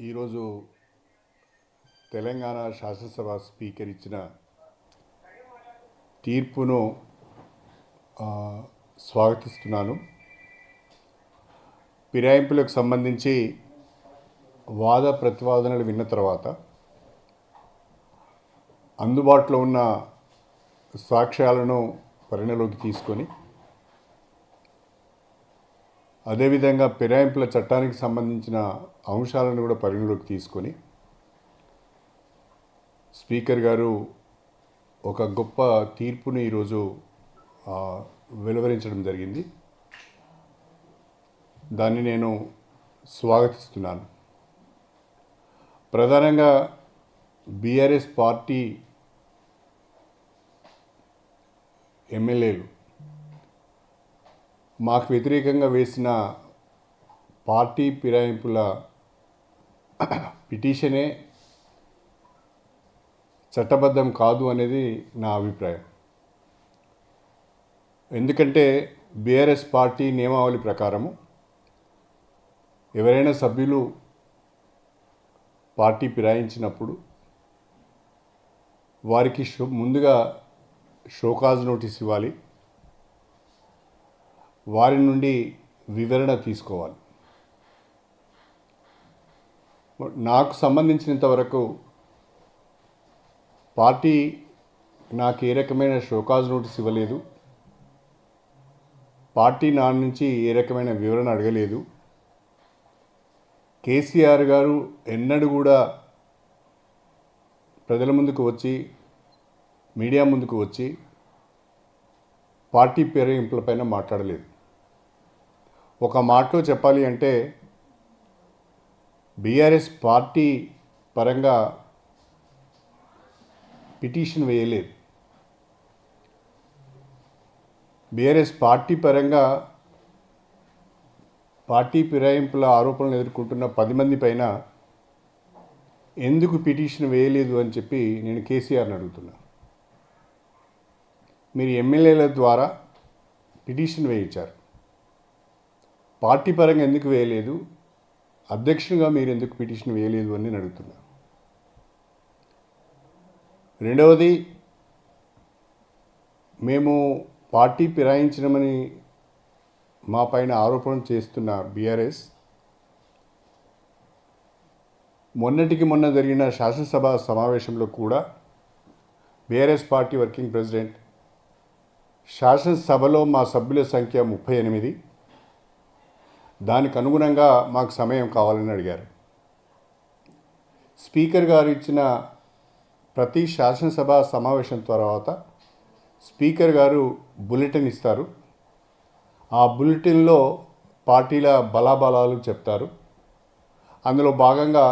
ఈరోజు తెలంగాణ శాసనసభ స్పీకర్ ఇచ్చిన తీర్పును స్వాగతిస్తున్నాను. ఫిరాయింపులకు సంబంధించి వాద ప్రతివాదనలు విన్న తర్వాత అందుబాటులో ఉన్న సాక్ష్యాలను పరిగణలోకి తీసుకొని అదేవిధంగా ఫిరాయింపుల చట్టానికి సంబంధించిన అంశాలను కూడా పరిగణలోకి తీసుకొని స్పీకర్ గారు ఒక గొప్ప తీర్పుని ఈరోజు వెలువరించడం జరిగింది. దాన్ని నేను స్వాగతిస్తున్నాను. ప్రధానంగా బీఆర్ఎస్ పార్టీ ఎమ్మెల్యేలు మాకు వ్యతిరేకంగా వేసిన పార్టీ ఫిరాయింపుల పిటిషనే చట్టబద్ధం కాదు అనేది నా అభిప్రాయం. ఎందుకంటే బీఆర్ఎస్ పార్టీ నియమావళి ప్రకారము ఎవరైనా సభ్యులు పార్టీ ఫిరాయించినప్పుడు వారికి ముందుగా షోకాజ్ నోటీస్ ఇవ్వాలి, వారి నుండి వివరణ తీసుకోవాలి. నాకు సంబంధించినంతవరకు పార్టీ నాకు ఏ రకమైన షోకాజ్ నోటీస్ ఇవ్వలేదు, పార్టీ నా నుంచి ఏ రకమైన వివరణ అడగలేదు. కేసీఆర్ గారు ఎన్నడూ కూడా ప్రజల ముందుకు వచ్చి మీడియా ముందుకు వచ్చి పార్టీ ఫిరాయింపులపైన మాట్లాడలేదు. ఒక మాటలో చెప్పాలి అంటే బీఆర్ఎస్ పార్టీ పరంగా పిటిషన్ వేయలేదు. బీఆర్ఎస్ పార్టీ పరంగా పార్టీ ఫిరాయింపుల ఆరోపణలు ఎదుర్కొంటున్న 10 మంది పైన ఎందుకు పిటిషన్ వేయలేదు అని చెప్పి నేను కేసీఆర్ని అడుగుతున్నా. మీరు ఎమ్మెల్యేల ద్వారా పిటిషన్ వేయించారు, పార్టీ పరంగా ఎందుకు వేయలేదు, అధ్యక్షునిగా మీరు ఎందుకు పిటిషన్ వేయలేదు అని నేను అడుగుతున్నా. రెండవది, మేము పార్టీ ఫిరాయించడమని మా పైన ఆరోపణ చేస్తున్న బీఆర్ఎస్ మొన్నటికి మొన్న జరిగిన శాసనసభ సమావేశంలో కూడా బీఆర్ఎస్ పార్టీ వర్కింగ్ ప్రెసిడెంట్ శాసనసభలో మా సభ్యుల సంఖ్య 38, దానికి అనుగుణంగా మాకు సమయం కావాలని అడిగారు. స్పీకర్ గారు ఇచ్చిన ప్రతి శాసనసభ సమావేశం తర్వాత స్పీకర్ గారు బులెటిన్ ఇస్తారు. ఆ బులెటిన్లో పార్టీల బలాబలాలు చెప్తారు. అందులో భాగంగా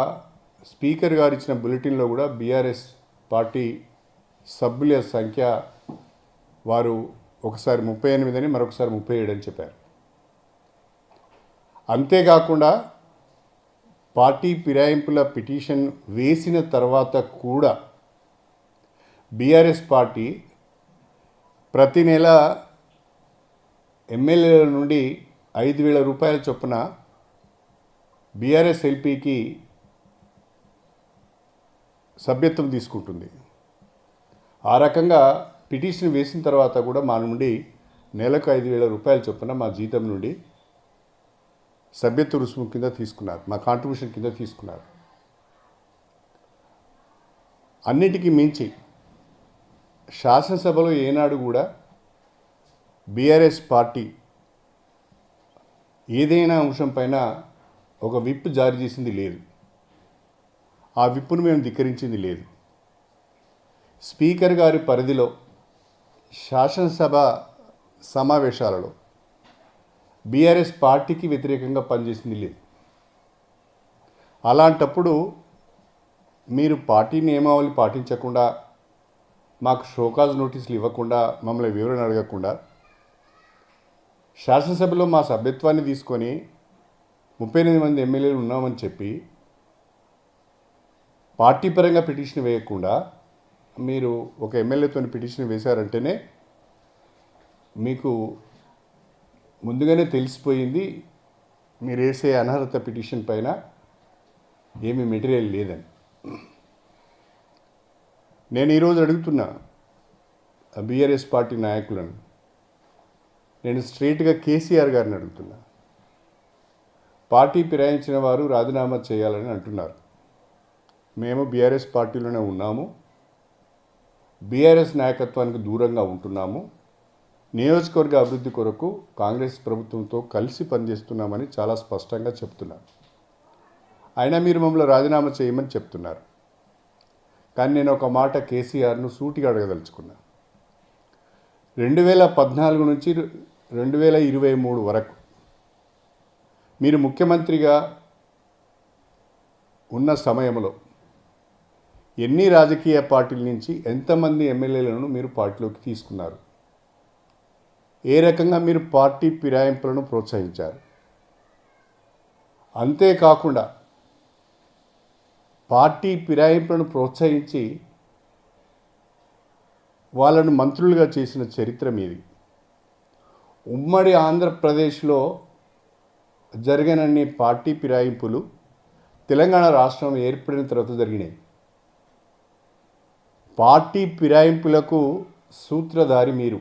స్పీకర్ గారు ఇచ్చిన బులెటిన్లో కూడా బీఆర్ఎస్ పార్టీ సభ్యుల సంఖ్య వారు ఒకసారి 38 అని మరొకసారి 37 అని చెప్పారు. అంతేకాకుండా పార్టీ ఫిరాయింపుల పిటిషన్ వేసిన తర్వాత కూడా బీఆర్ఎస్ పార్టీ ప్రతి నెల ఎమ్మెల్యేల నుండి 5,000 రూపాయల చొప్పున బీఆర్ఎస్ ఎల్పీకి సభ్యత్వం తీసుకుంటుంది. ఆ రకంగా పిటిషన్ వేసిన తర్వాత కూడా మా నుండి నెలకు 5,000 రూపాయల చొప్పున మా జీతం నుండి సభ్యత్వ రుసుము కింద తీసుకున్నారు, మా కాంట్రిబ్యూషన్ కింద తీసుకున్నారు. అన్నిటికీ మించి శాసనసభలో ఏనాడు కూడా బీఆర్ఎస్ పార్టీ ఏదైనా అంశం పైన ఒక విప్ జారీ చేసింది లేదు, ఆ విప్పును మేము ధిక్కరించింది లేదు. స్పీకర్ గారి పరిధిలో శాసనసభ సమావేశాలలో బీఆర్ఎస్ పార్టీకి వ్యతిరేకంగా పనిచేసింది లేదు. అలాంటప్పుడు మీరు పార్టీ నియమావళి పాటించకుండా, మాకు షోకాజ్ నోటీసులు ఇవ్వకుండా, మమ్మల్ని వివరణ అడగకుండా శాసనసభలో మా సభ్యత్వాన్ని తీసుకొని 38 మంది ఎమ్మెల్యేలు ఉన్నామని చెప్పి పార్టీ పరంగా పిటిషన్ వేయకుండా మీరు ఒక ఎమ్మెల్యేతో పిటిషన్ వేశారంటేనే మీకు ముందుగానే తెలిసిపోయింది మీరు వేసే అనర్హత పిటిషన్ పైన ఏమీ మెటీరియల్ లేదని. నేను ఈరోజు అడుగుతున్నా బీఆర్ఎస్ పార్టీ నాయకులను, నేను స్ట్రైట్గా కేసీఆర్ గారిని అడుగుతున్నా. పార్టీ ఫిరాయించిన వారు రాజీనామా చేయాలని అంటున్నారు. మేము బీఆర్ఎస్ పార్టీలోనే ఉన్నాము, బీఆర్ఎస్ నాయకత్వానికి దూరంగా ఉంటున్నాము, నియోజకవర్గ అభివృద్ధి కొరకు కాంగ్రెస్ ప్రభుత్వంతో కలిసి పనిచేస్తున్నామని చాలా స్పష్టంగా చెప్తున్నారు. అయినా మీరు మమ్మల్ని రాజీనామా చేయమని చెప్తున్నారు. కానీ నేను ఒక మాట కేసీఆర్ను సూటిగా అడగదలుచుకున్నా. 2014 నుంచి 2023 వరకు మీరు ముఖ్యమంత్రిగా ఉన్న సమయంలో ఎన్ని రాజకీయ పార్టీల నుంచి ఎంతమంది ఎమ్మెల్యేలను మీరు పార్టీలోకి తీసుకున్నారు? ఏ రకంగా మీరు పార్టీ ఫిరాయింపులను ప్రోత్సహించారు? అంతేకాకుండా పార్టీ ఫిరాయింపులను ప్రోత్సహించి వాళ్ళను మంత్రులుగా చేసిన చరిత్ర మీది. ఉమ్మడి ఆంధ్రప్రదేశ్లో జరిగినన్ని పార్టీ ఫిరాయింపులు తెలంగాణ రాష్ట్రం ఏర్పడిన తర్వాత జరిగినాయి. పార్టీ ఫిరాయింపులకు సూత్రధారి మీరు,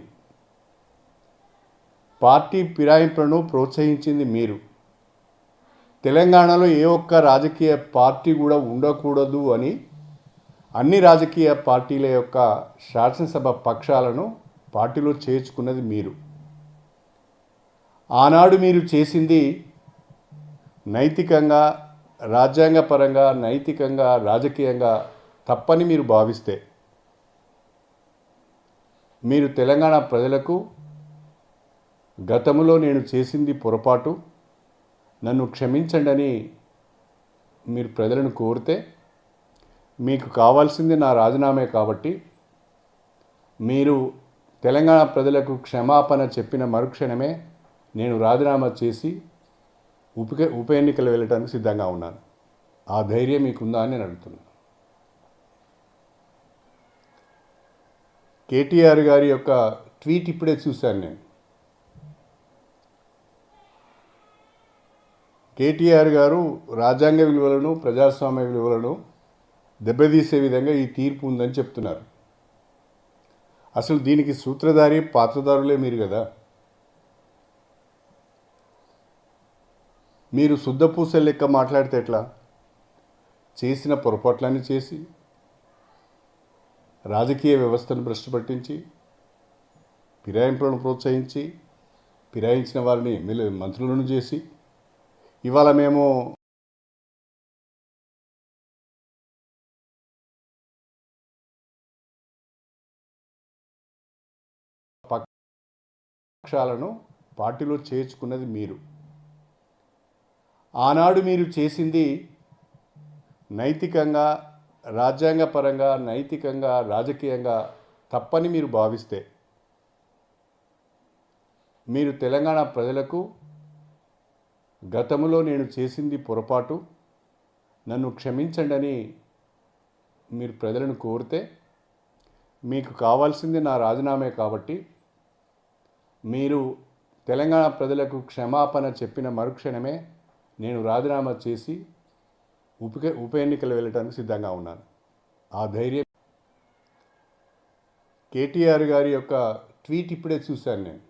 పార్టీ ఫిరాయింపులను ప్రోత్సహించింది మీరు. తెలంగాణలో ఏ ఒక్క రాజకీయ పార్టీ కూడా ఉండకూడదు అని అన్ని రాజకీయ పార్టీల యొక్క శాసనసభ పక్షాలను పార్టీలో చేర్చుకున్నది మీరు. ఆనాడు మీరు చేసింది నైతికంగా, రాజ్యాంగపరంగా, నైతికంగా, రాజకీయంగా తప్పని మీరు భావిస్తే మీరు తెలంగాణ ప్రజలకు గతంలో నేను చేసింది పొరపాటు, నన్ను క్షమించండి అని మీరు ప్రజలను కోరితే, మీకు కావాల్సింది నా రాజీనామే కాబట్టి మీరు తెలంగాణ ప్రజలకు క్షమాపణ చెప్పిన మరుక్షణమే నేను రాజీనామా చేసి ఉప ఎన్నికలు వెళ్ళడానికి సిద్ధంగా ఉన్నాను. ఆ ధైర్యం మీకుందా అని నేను అడుగుతున్నాను. కేటీఆర్ గారి యొక్క ట్వీట్ ఇప్పుడే చూశాను నేను. కేటీఆర్ గారు రాజ్యాంగ విలువలను, ప్రజాస్వామ్య విలువలను దెబ్బతీసే విధంగా ఈ తీర్పు ఉందని చెప్తున్నారు. అసలు దీనికి సూత్రధారి, పాత్రధారులే మీరు కదా. మీరు శుద్ధపూసల లెక్క మాట్లాడితే ఎట్లా? చేసిన పొరపాట్లన్నీ చేసి రాజకీయ వ్యవస్థను భ్రష్టుపట్టించి, ఫిరాయింపులను ప్రోత్సహించి, ఫిరాయించిన వారిని మంత్రులను చేసి, ఇవాళ మేము పక్షాలను పార్టీలో చేర్చుకున్నది మీరు. ఆనాడు మీరు చేసింది నైతికంగా, రాజ్యాంగపరంగా, నైతికంగా, రాజకీయంగా తప్పని మీరు భావిస్తే మీరు తెలంగాణ ప్రజలకు గతంలో నేను చేసింది పొరపాటు, నన్ను క్షమించండి అని మీరు ప్రజలను కోరితే, మీకు కావాల్సింది నా రాజీనామే కాబట్టి మీరు తెలంగాణ ప్రజలకు క్షమాపణ చెప్పిన మరుక్షణమే నేను రాజీనామా చేసి ఉప ఎన్నికలు వెళ్ళడానికి సిద్ధంగా ఉన్నాను. ఆ ధైర్యం. కేటీఆర్ గారి యొక్క ట్వీట్ ఇప్పుడే చూశాను నేను.